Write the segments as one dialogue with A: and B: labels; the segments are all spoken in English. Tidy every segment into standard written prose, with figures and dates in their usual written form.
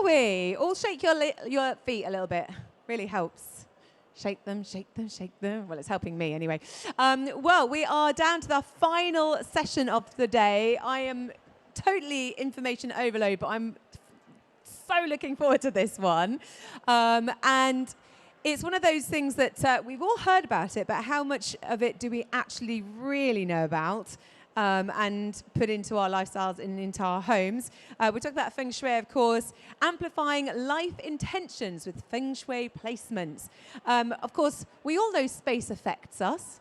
A: we? All shake your feet a little bit. Really helps. Shake them, shake them, shake them. Well, it's helping me anyway. Well, we are down to the final session of the day. I am totally information overload, but I'm so looking forward to this one. And it's one of those things that we've all heard about it, but how much of it do we actually really know about and put into our lifestyles and into our homes? We're talking about Feng Shui, of course, amplifying life intentions with Feng Shui placements. Of course, we all know space affects us.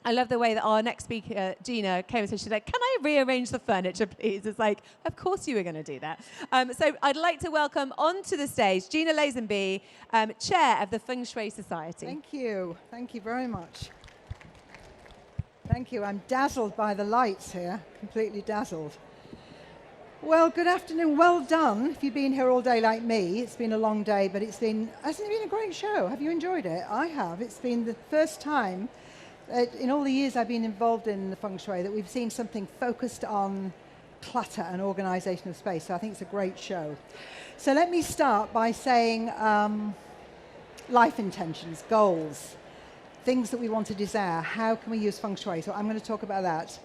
A: I love the way that our next speaker, Gina, came and said, she's like, can I rearrange the furniture, please? It's like, of course you were going to do that. So I'd like to welcome onto the stage Gina Lazenby, Chair of the Feng Shui Society.
B: Thank you. Thank you very much. Thank you. I'm dazzled by the lights here, completely dazzled. Well, good afternoon. Well done. If you've been here all day like me, it's been a long day, but hasn't it been a great show? Have you enjoyed it? I have. It's been the first time in all the years I've been involved in the Feng Shui that we've seen something focused on clutter and organization of space. So I think it's a great show. So let me start by saying life intentions, goals, things that we want to desire. How can we use Feng Shui? So I'm going to talk about that. So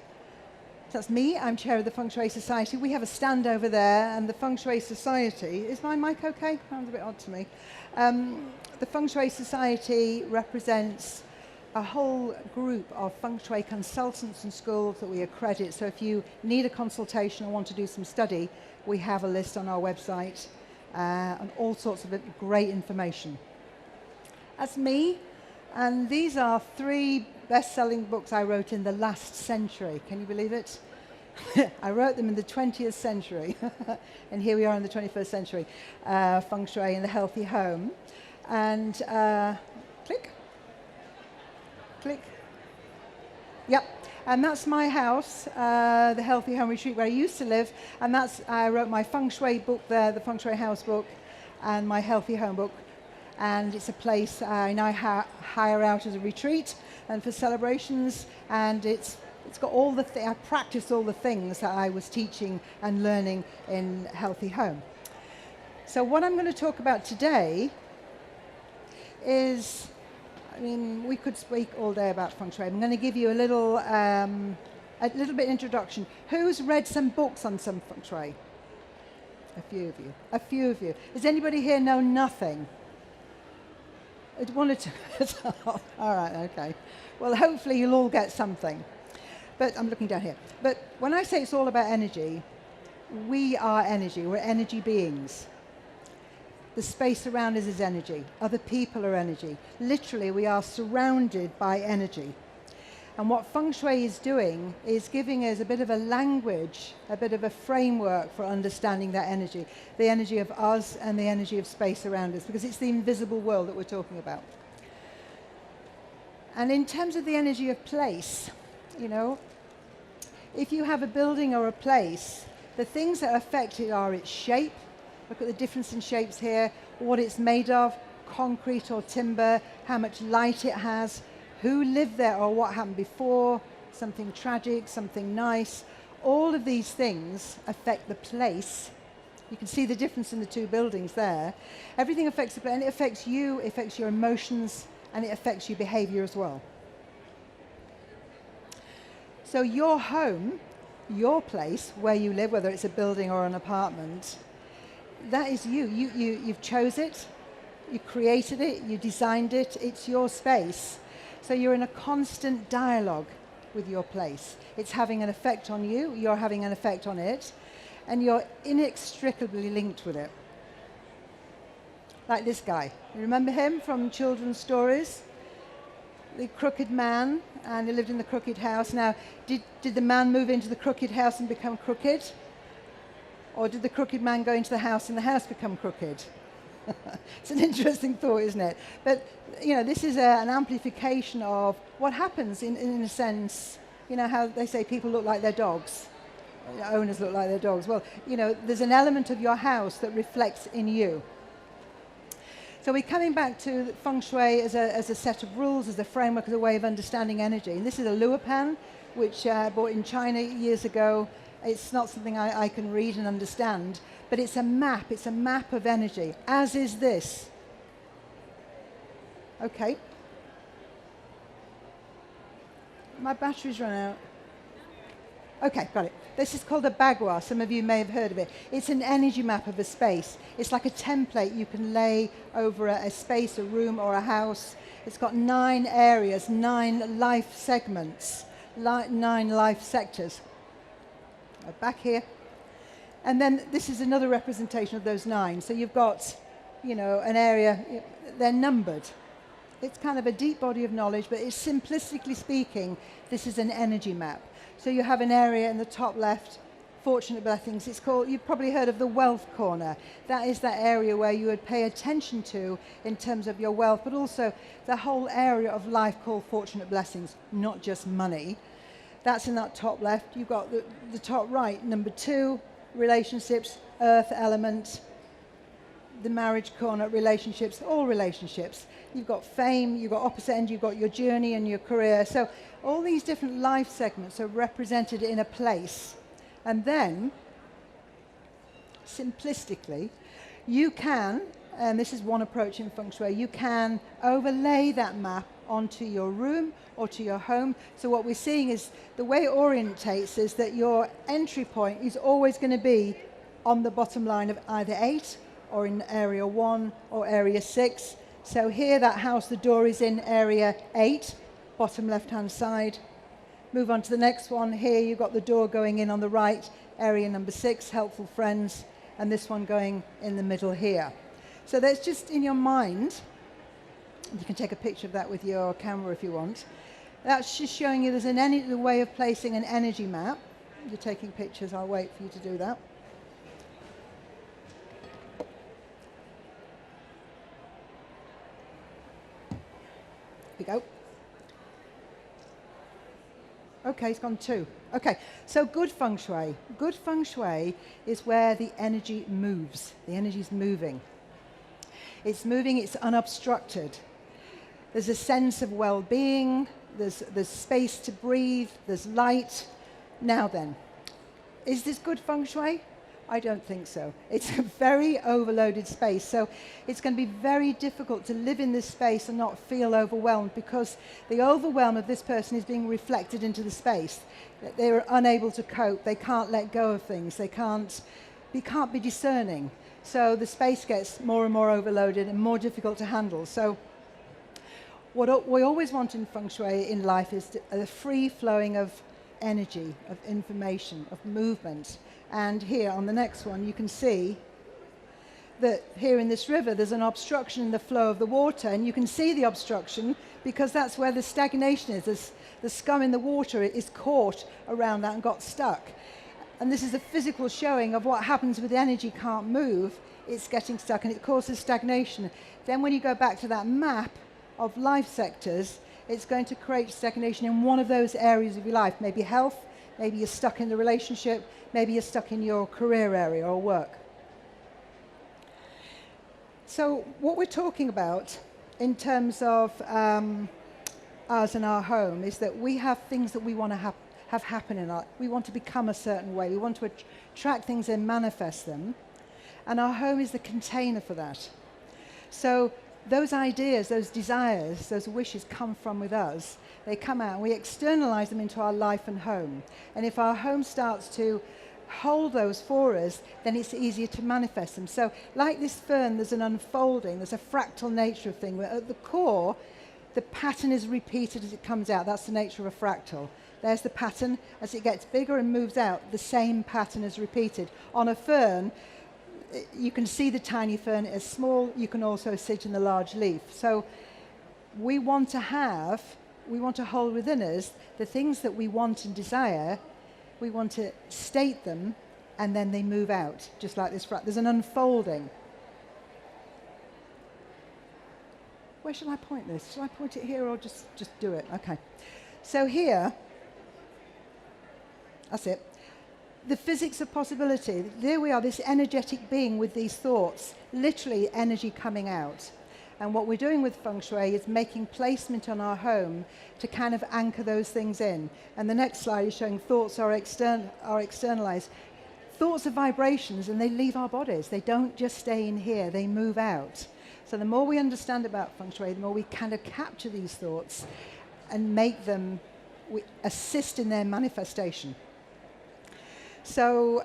B: that's me. I'm chair of the Feng Shui Society. We have a stand over there, and the Feng Shui Society, is my mic okay? Sounds a bit odd to me. The Feng Shui Society represents a whole group of Feng Shui consultants and schools that we accredit. So if you need a consultation or want to do some study, we have a list on our website and all sorts of great information. That's me, and these are 3 best-selling books I wrote in the last century. Can you believe it? I wrote them in the 20th century, and here we are in the 21st century. Feng Shui and the Healthy Home. And click. Click. Yep, and that's my house, the Healthy Home Retreat where I used to live, and I wrote my Feng Shui book there, the Feng Shui House book, and my Healthy Home book, and it's a place I now hire out as a retreat and for celebrations, and it's got all the I practice all the things that I was teaching and learning in Healthy Home. So what I'm going to talk about today is, I mean, we could speak all day about Feng Shui. I'm going to give you a little bit introduction. Who's read some books on some Feng Shui? A few of you. A few of you. Does anybody here know nothing? One or two. All right, okay. Well, hopefully you'll all get something. But I'm looking down here. But when I say it's all about energy, we are energy. We're energy beings. The space around us is energy. Other people are energy. Literally, we are surrounded by energy. And what Feng Shui is doing is giving us a bit of a language, a bit of a framework for understanding that energy, the energy of us and the energy of space around us, because it's the invisible world that we're talking about. And in terms of the energy of place, you know, if you have a building or a place, the things that affect it are its shape. Look at the difference in shapes here, what it's made of, concrete or timber, how much light it has, who lived there or what happened before, something tragic, something nice. All of these things affect the place. You can see the difference in the 2 buildings there. Everything affects the place, and it affects you, it affects your emotions, and it affects your behavior as well. So your home, your place, where you live, whether it's a building or an apartment, that is you. You've chose it, you created it, you designed it, it's your space. So you're in a constant dialogue with your place. It's having an effect on you, you're having an effect on it, and you're inextricably linked with it. Like this guy. You remember him from children's stories? The crooked man, and he lived in the crooked house. Now, did the man move into the crooked house and become crooked? Or did the crooked man go into the house and the house become crooked? It's an interesting thought, isn't it? But, you know, this is an amplification of what happens in a sense. You know how they say people look like their dogs? Owners look like their dogs. Well, you know, there's an element of your house that reflects in you. So we're coming back to Feng Shui as a set of rules, as a framework, as a way of understanding energy. And this is a Luopan, which I bought in China years ago. It's not something I can read and understand, but it's a map. It's a map of energy, as is this. Okay. My battery's run out. Okay, got it. This is called a bagua. Some of you may have heard of it. It's an energy map of a space. It's like a template you can lay over a space, a room, or a house. It's got 9 areas, 9 life segments, 9 life sectors. Back here. And then this is another representation of those 9. So you've got, you know, an area, they're numbered. It's kind of a deep body of knowledge, but it's simplistically speaking, this is an energy map. So you have an area in the top left, fortunate blessings. It's called, you've probably heard of the wealth corner. That is that area where you would pay attention to in terms of your wealth, but also the whole area of life called fortunate blessings, not just money. That's in that top left. You've got the top right, number 2, relationships, earth element, the marriage corner, relationships, all relationships. You've got fame, you've got opposite end, you've got your journey and your career. So all these different life segments are represented in a place. And then, simplistically, you can, and this is one approach in Feng Shui, you can overlay that map onto your room or to your home. So what we're seeing is the way it orientates is that your entry point is always going to be on the bottom line of either 8 or in area 1 or area 6. So here that house, the door is in area 8, bottom left-hand side. Move on to the next one. Here you've got the door going in on the right, area number 6, helpful friends, and this one going in the middle here. So that's just in your mind. You can take a picture of that with your camera if you want. That's just showing you there's a way of placing an energy map. You're taking pictures, I'll wait for you to do that. Here we go. Okay, it's gone 2. Okay, so good Feng Shui. Good Feng Shui is where the energy moves. The energy's moving. It's moving, it's unobstructed. There's a sense of well-being, there's space to breathe, there's light. Now then, is this good Feng Shui? I don't think so. It's a very overloaded space, so it's going to be very difficult to live in this space and not feel overwhelmed, because the overwhelm of this person is being reflected into the space. They're unable to cope, they can't let go of things, they can't be discerning. So the space gets more and more overloaded and more difficult to handle. So what we always want in Feng Shui in life is a free flowing of energy, of information, of movement. And here on the next one, you can see that here in this river, there's an obstruction in the flow of the water. And you can see the obstruction because that's where the stagnation is. The scum in the water is caught around that and got stuck. And this is a physical showing of what happens with the energy can't move. It's getting stuck and it causes stagnation. Then when you go back to that map of life sectors, it's going to create stagnation in one of those areas of your life. Maybe health, maybe you're stuck in the relationship, maybe you're stuck in your career area or work. So what we're talking about in terms of us and our home is that we have things that we want to have happen in our, we want to become a certain way. We want to attract things and manifest them. And our home is the container for that. So those ideas, those desires, those wishes come from with us. They come out and we externalize them into our life and home. And if our home starts to hold those for us, then it's easier to manifest them. So like this fern, there's an unfolding, there's a fractal nature of thing where at the core, the pattern is repeated as it comes out. That's the nature of a fractal. There's the pattern. As it gets bigger and moves out, the same pattern is repeated. On a fern, you can see the tiny fern as small. You can also see it in the large leaf. So we want to hold within us the things that we want and desire. We want to state them, and then they move out, just like this. There's an unfolding. Where should I point this? Should I point it here or just do it? Okay. So here, that's it. The physics of possibility. There we are, this energetic being with these thoughts, literally energy coming out. And what we're doing with Feng Shui is making placement on our home to kind of anchor those things in. And the next slide is showing thoughts are externalized. Thoughts are vibrations, and they leave our bodies. They don't just stay in here, they move out. So the more we understand about Feng Shui, the more we kind of capture these thoughts and make them, we assist in their manifestation. So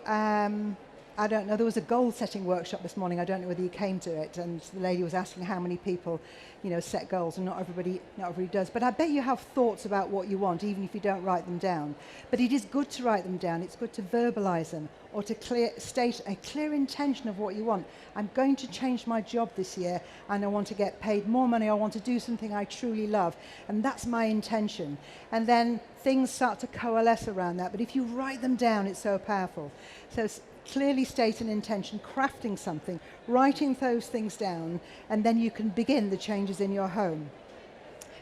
B: I don't know, there was a goal setting workshop this morning. I don't know whether you came to it, and the lady was asking how many people, set goals, and not everybody does. But I bet you have thoughts about what you want, even if you don't write them down. But it is good to write them down. It's good to verbalize them, or to state a clear intention of what you want. I'm going to change my job this year, and I want to get paid more money. I want to do something I truly love, and that's my intention. And then things start to coalesce around that. But if you write them down, it's so powerful. So clearly state an intention, crafting something, writing those things down, and then you can begin the changes in your home.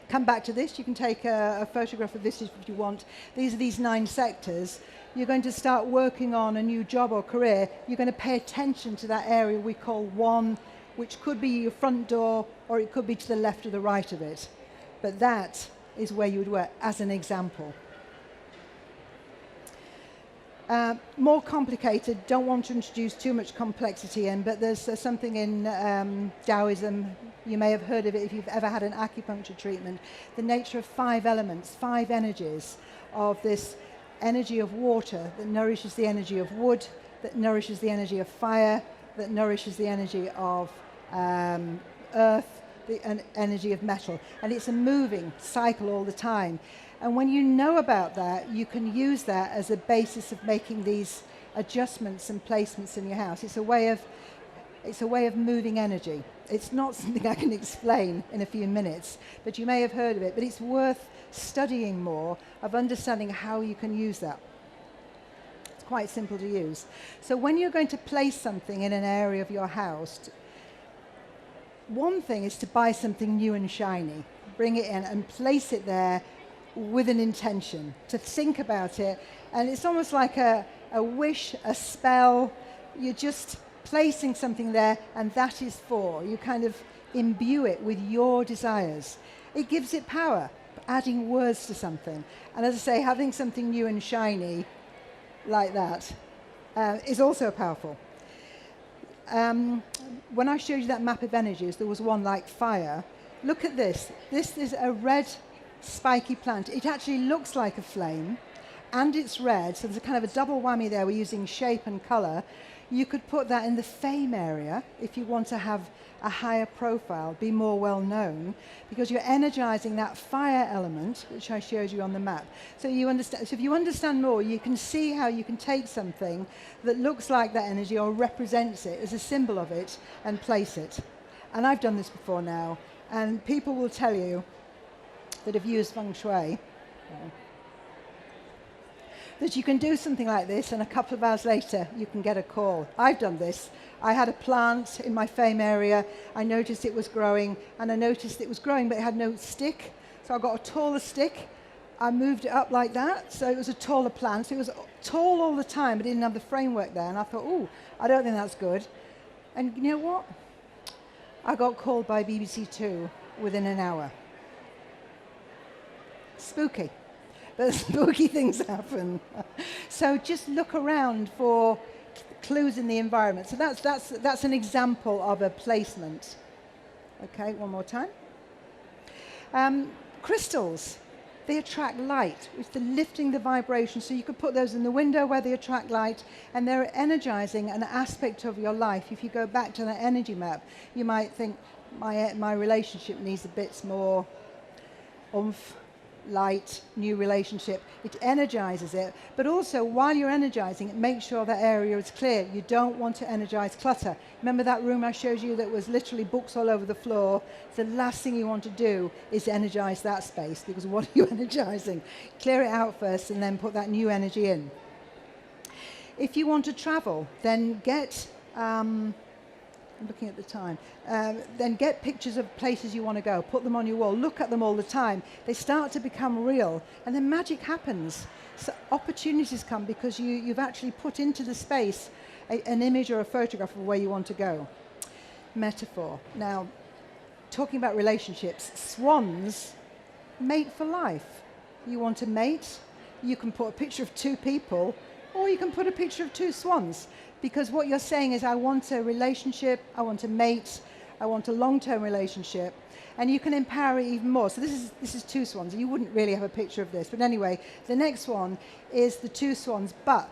B: Come back to this. You can take a photograph of this if you want. These are these 9 sectors. You're going to start working on a new job or career. You're going to pay attention to that area we call 1, which could be your front door, or it could be to the left or the right of it. But that is where you would work, as an example. More complicated, don't want to introduce too much complexity in, but there's something in Taoism, you may have heard of it if you've ever had an acupuncture treatment, the nature of 5 elements, 5 energies of this energy of water that nourishes the energy of wood, that nourishes the energy of fire, that nourishes the energy of earth, the energy of metal. And it's a moving cycle all the time. And when you know about that, you can use that as a basis of making these adjustments and placements in your house. It's a way of moving energy. It's not something I can explain in a few minutes, but you may have heard of it. But it's worth studying more, of understanding how you can use that. It's quite simple to use. So when you're going to place something in an area of your house, one thing is to buy something new and shiny, bring it in and place it there with an intention, to think about it. And it's almost like a wish, a spell. You're just placing something there, and that is for. You kind of imbue it with your desires. It gives it power, adding words to something. And as I say, having something new and shiny like that is also powerful. When I showed you that map of energies, there was one like fire. Look at this. This is a red spiky plant. It actually looks like a flame, and it's red, so there's a kind of a double whammy there. We're using shape and color. You could put that in the fame area if you want to have a higher profile, be more well known, because you're energizing that fire element, which I showed you on the map. So you understand. So if you understand more, you can see how you can take something that looks like that energy or represents it as a symbol of it and place it. And I've done this before now, and people will tell you that have used Feng Shui, that you can do something like this, and a couple of hours later you can get a call. I've done this. I had a plant in my fame area. I noticed it was growing, and I noticed it was growing, but it had no stick. So I got a taller stick. I moved it up like that, so it was a taller plant. So it was tall all the time, but it didn't have the framework there. And I thought, oh, I don't think that's good. And you know what? I got called by BBC Two within an hour. Spooky. But spooky things happen. So just look around for clues in the environment. So that's an example of a placement. Okay, one more time. Crystals, they attract light. It's the lifting the vibration. So you could put those in the window where they attract light, and they're energizing an aspect of your life. If you go back to that energy map, you might think, my relationship needs a bit more oomph, light, new relationship. It energizes it, but also while you're energizing it, make sure that area is clear. You don't want to energize clutter. Remember that room I showed you that was literally books all over the floor? The last thing you want to do is energize that space, because what are you energizing? Clear it out first and then put that new energy in. If you want to travel, then get I'm looking at the time. Then get pictures of places you want to go. Put them on your wall. Look at them all the time. They start to become real, and then magic happens. So opportunities come because you've actually put into the space an image or a photograph of where you want to go. Metaphor. Now, talking about relationships, swans mate for life. You want to mate, you can put a picture of two people, or you can put a picture of two swans. Because what you're saying is, I want a relationship, I want to mate, I want a long-term relationship, and you can empower it even more. So this is two swans. You wouldn't really have a picture of this. But anyway, the next one is the two swans, but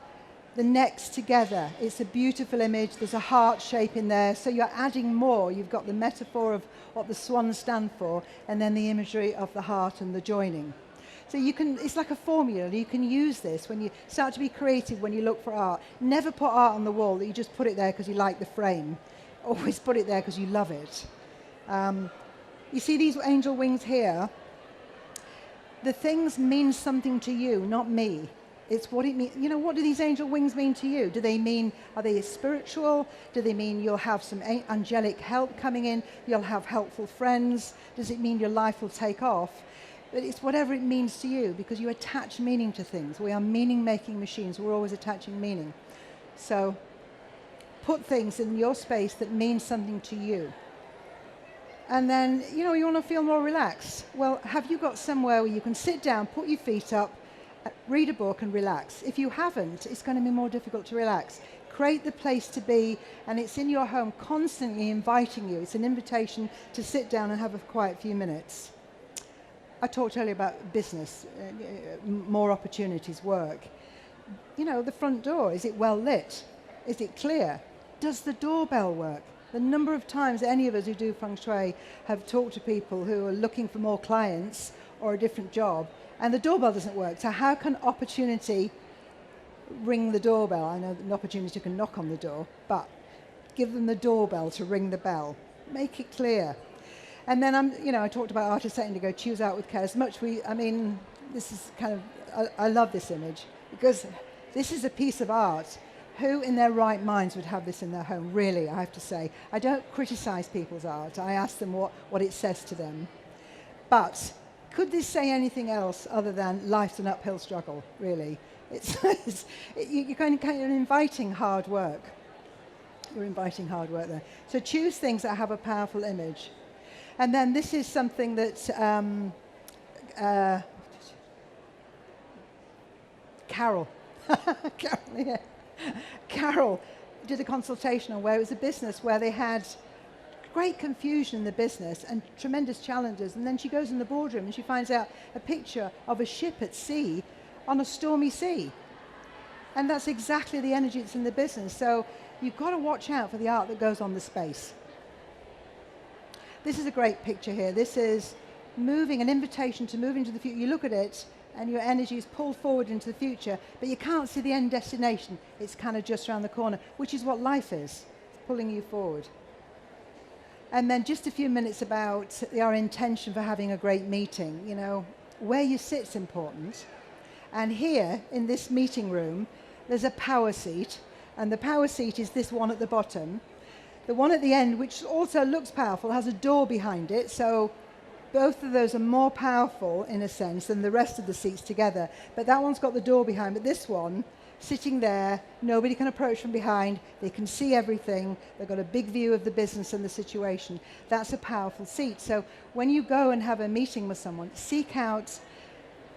B: the necks together. It's a beautiful image. There's a heart shape in there. So you're adding more. You've got the metaphor of what the swans stand for, and then the imagery of the heart and the joining. So you can, it's like a formula. You can use this when you start to be creative, when you look for art. Never put art on the wall that you just put it there because you like the frame. Always put it there because you love it. You see these angel wings here? The things mean something to you, not me. It's what it means. You know, what do these angel wings mean to you? Do they mean, are they spiritual? Do they mean you'll have some angelic help coming in? You'll have helpful friends? Does it mean your life will take off? But it's whatever it means to you, because you attach meaning to things. We are meaning-making machines. We're always attaching meaning. So put things in your space that mean something to you. And then, you know, you want to feel more relaxed. Well, have you got somewhere where you can sit down, put your feet up, read a book and relax? If you haven't, it's going to be more difficult to relax. Create the place to be, and it's in your home constantly inviting you. It's an invitation to sit down and have a quiet few minutes. I talked earlier about business, more opportunities, work. You know, the front door, is it well lit? Is it clear? Does the doorbell work? The number of times any of us who do Feng Shui have talked to people who are looking for more clients or a different job, and the doorbell doesn't work. So how can opportunity ring the doorbell? I know that an opportunity can knock on the door, but give them the doorbell to ring the bell. Make it clear. And then I talked about art a second ago, choose out with care. As much this is kind of, I love this image, because this is a piece of art. Who in their right minds would have this in their home? Really, I have to say. I don't criticize people's art. I ask them what it says to them. But could this say anything else other than life's an uphill struggle, really? You're kind of inviting hard work. You're inviting hard work there. So choose things that have a powerful image. And then this is something that Carol, yeah. Carol did a consultation on where it was a business where they had great confusion in the business and tremendous challenges. And then she goes in the boardroom and she finds out a picture of a ship at sea on a stormy sea. And that's exactly the energy that's in the business. So you've got to watch out for the art that goes on the space. This is a great picture here. This is moving, an invitation to move into the future. You look at it and your energy is pulled forward into the future, but you can't see the end destination. It's kind of just around the corner, which is what life is. It's pulling you forward. And then just a few minutes about our intention for having a great meeting. You know, where you sit's important. And here, in this meeting room, there's a power seat, and the power seat is this one at the bottom. The one at the end, which also looks powerful, has a door behind it, so both of those are more powerful, in a sense, than the rest of the seats together. But that one's got the door behind, but this one, sitting there, nobody can approach from behind, they can see everything, they've got a big view of the business and the situation. That's a powerful seat. So when you go and have a meeting with someone, seek out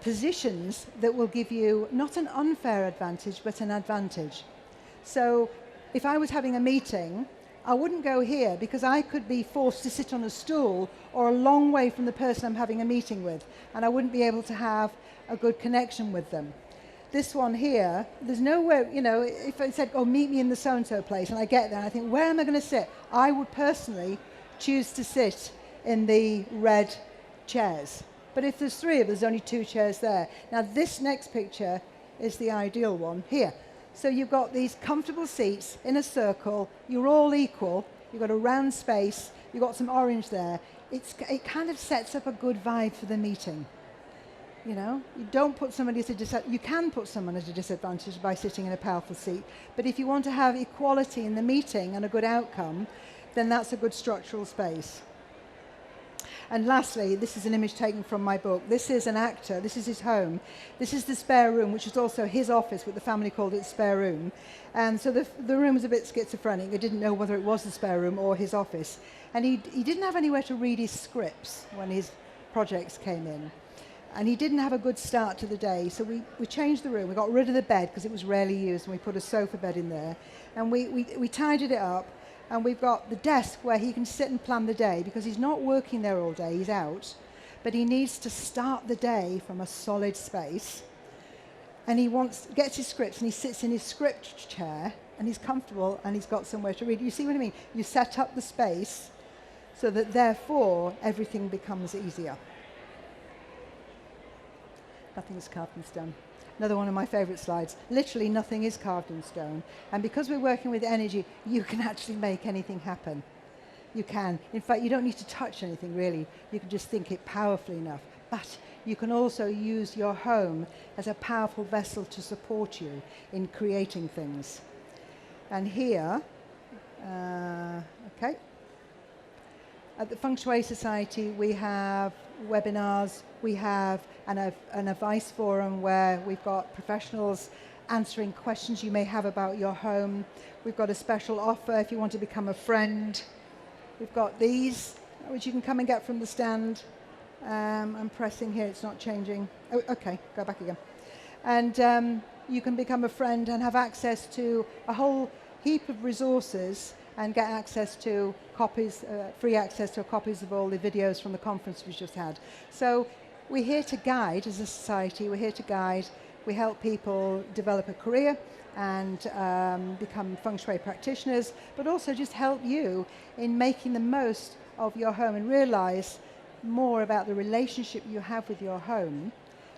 B: positions that will give you not an unfair advantage, but an advantage. So if I was having a meeting, I wouldn't go here because I could be forced to sit on a stool or a long way from the person I'm having a meeting with, and I wouldn't be able to have a good connection with them. This one here, there's nowhere, you know, if I said, oh, meet me in the so-and-so place, and I get there and I think, where am I going to sit? I would personally choose to sit in the red chairs. But if there's three of us, there's only two chairs there. Now this next picture is the ideal one here. So you've got these comfortable seats in a circle, you're all equal, you've got a round space, you've got some orange there. It kind of sets up a good vibe for the meeting. You know, you don't put somebody at a disadvantage. You can put someone at a disadvantage by sitting in a powerful seat, but if you want to have equality in the meeting and a good outcome, then that's a good structural space. And lastly, this is an image taken from my book. This is an actor. This is his home. This is the spare room, which is also his office, but the family called it spare room. And so the room was a bit schizophrenic. They didn't know whether it was the spare room or his office. And he didn't have anywhere to read his scripts when his projects came in. And he didn't have a good start to the day. So we changed the room. We got rid of the bed because it was rarely used, and we put a sofa bed in there. And we tidied it up. And we've got the desk where he can sit and plan the day, because he's not working there all day, he's out. But he needs to start the day from a solid space. And he gets his scripts, and he sits in his script chair, and he's comfortable, and he's got somewhere to read. You see what I mean? You set up the space so that therefore everything becomes easier. Nothing is carved in stone. Another one of my favorite slides. Literally nothing is carved in stone. And because we're working with energy, you can actually make anything happen. You can. In fact, you don't need to touch anything, really. You can just think it powerfully enough. But you can also use your home as a powerful vessel to support you in creating things. And here, okay. At the Feng Shui Society, we have webinars, we have an advice forum where we've got professionals answering questions you may have about your home. We've got a special offer if you want to become a friend. We've got these, which you can come and get from the stand. I'm pressing here, it's not changing. Oh, okay, go back again. And you can become a friend and have access to a whole heap of resources and get access to copies, free access to copies of all the videos from the conference we just had. So we're here to guide as a society, we're here to guide. We help people develop a career and become Feng Shui practitioners, but also just help you in making the most of your home and realize more about the relationship you have with your home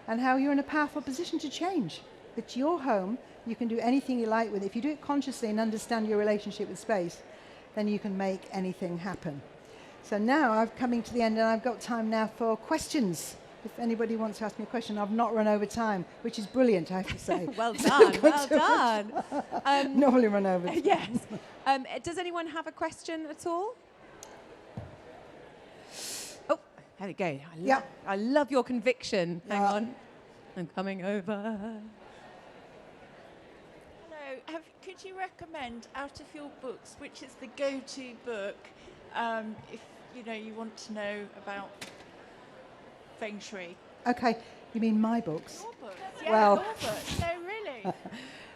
B: and how you're in a powerful position to change. It's your home, you can do anything you like with it. If you do it consciously and understand your relationship with space, then you can make anything happen. So now I'm coming to the end, and I've got time now for questions. If anybody wants to ask me a question, I've not run over time, which is brilliant, I have to say.
A: Well done, well done.
B: Normally run over time.
A: Yes. Does anyone have a question at all? Oh, there we go. I love your conviction. Hang on. I'm coming over.
C: Could you recommend, out of your books, which is the go-to book if you want to know about Feng Shui?
B: Okay, you mean my books?
C: Your books, yeah,
B: well,
C: your books. No, really.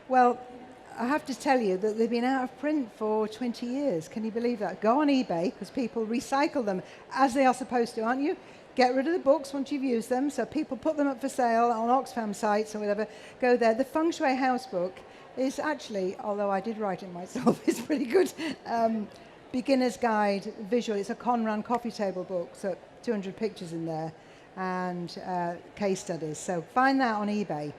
B: Well, I have to tell you that they've been out of print for 20 years. Can you believe that? Go on eBay, because people recycle them as they are supposed to, aren't you? Get rid of the books once you've used them. So people put them up for sale on Oxfam sites or whatever. Go there. The Feng Shui House book is actually, although I did write it myself, it's pretty good. Beginner's Guide visual. It's a Conran coffee table book, so 200 pictures in there and case studies. So find that on eBay.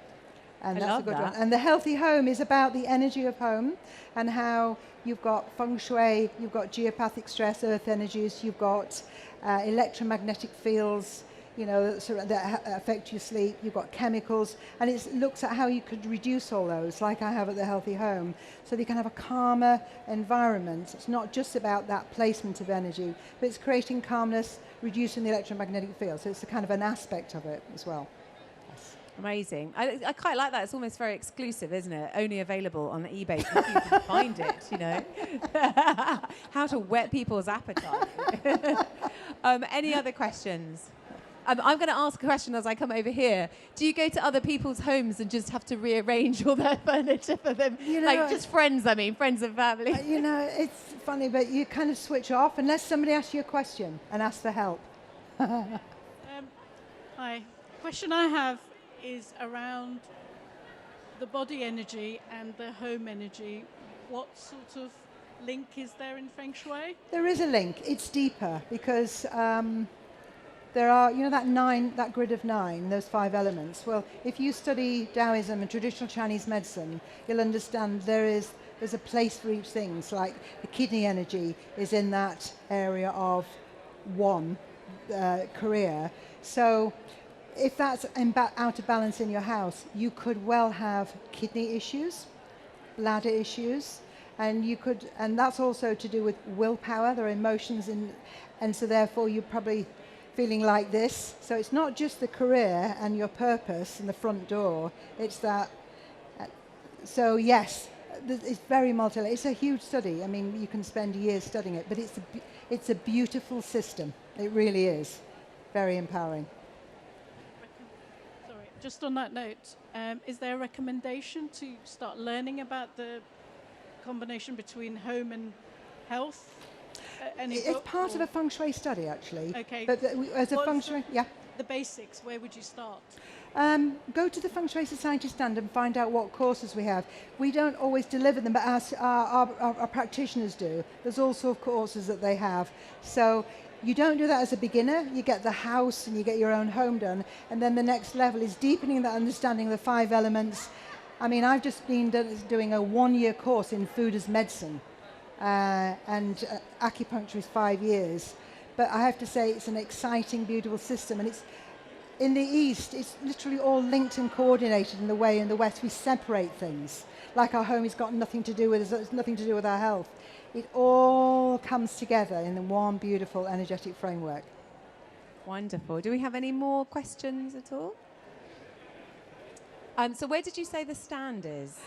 B: And that's a good one. And The Healthy Home is about the energy of home and how you've got feng shui, you've got geopathic stress, earth energies, you've got electromagnetic fields, that affect your sleep, you've got chemicals, and it looks at how you could reduce all those, like I have at The Healthy Home, so that you can have a calmer environment. It's not just about that placement of energy, but it's creating calmness, reducing the electromagnetic field, so it's a kind of an aspect of it as well.
A: Amazing. I quite like that. It's almost very exclusive, isn't it? Only available on eBay so you can find it, How to whet people's appetite. Any other questions? I'm going to ask a question as I come over here. Do you go to other people's homes and just have to rearrange all their furniture for them? Like just friends and family.
B: It's funny, but you kind of switch off unless somebody asks you a question and asks for help.
D: Hi. Question I have is around the body energy and the home energy. What sort of link is there in Feng Shui?
B: There is a link. It's deeper because there are, that grid of 9, those 5 elements. Well, if you study Taoism and traditional Chinese medicine, you'll understand there's a place for each thing. It's like the kidney energy is in that area of 1 career. So if that's out of balance in your house, you could well have kidney issues, bladder issues, and that's also to do with willpower. There are emotions and so therefore you probably feeling like this. So it's not just the career and your purpose and the front door. It's that. So yes, it's very it's a huge study. I mean, you can spend years studying it, but it's a beautiful system. It really is. Very empowering.
D: Sorry, just on that note, is there a recommendation to start learning about the combination between home and health?
B: It's part of a Feng Shui study, actually.
D: Okay.
B: But as a Feng Shui, yeah.
D: The basics, where would you start?
B: Go to the Feng Shui Society stand and find out what courses we have. We don't always deliver them, but our practitioners do. There's also courses that they have. So you don't do that as a beginner. You get the house and you get your own home done. And then the next level is deepening that understanding of the 5 elements. I mean, I've just been doing a 1-year course in food as medicine. And acupuncture is 5 years. But I have to say it's an exciting, beautiful system. And it's in the East, it's literally all linked and coordinated in the way in the West we separate things. Like our home has got nothing to do with us, it's nothing to do with our health. It all comes together in one beautiful energetic framework.
A: Wonderful. Do we have any more questions at all? So where did you say the stand is?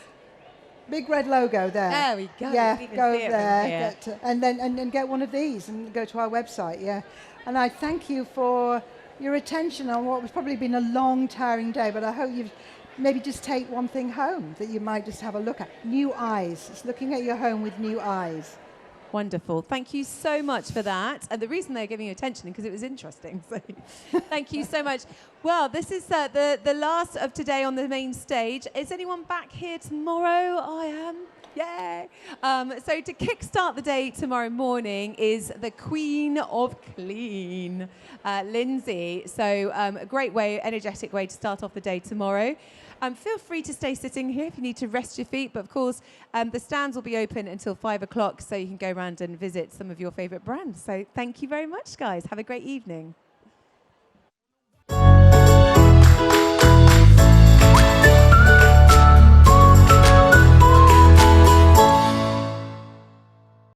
B: Big red logo there.
A: There we go.
B: Yeah,
A: You can
B: go
A: see it from
B: there.
A: here.
B: And then get one of these and go to our website, yeah. And I thank you for your attention on what has probably been a long, tiring day, but I hope you've maybe just take one thing home that you might just have a look at. New eyes. It's looking at your home with new eyes.
A: Wonderful. Thank you so much for that. And the reason they're giving you attention is because it was interesting. So thank you so much. Well, this is the last of today on the main stage. Is anyone back here tomorrow? I am. Yay. So to kickstart the day tomorrow morning is the Queen of Clean, Lindsay. So a great way, energetic way to start off the day tomorrow. Feel free to stay sitting here if you need to rest your feet. But of course, the stands will be open until 5 o'clock, so you can go around and visit some of your favorite brands. So thank you very much, guys. Have a great evening.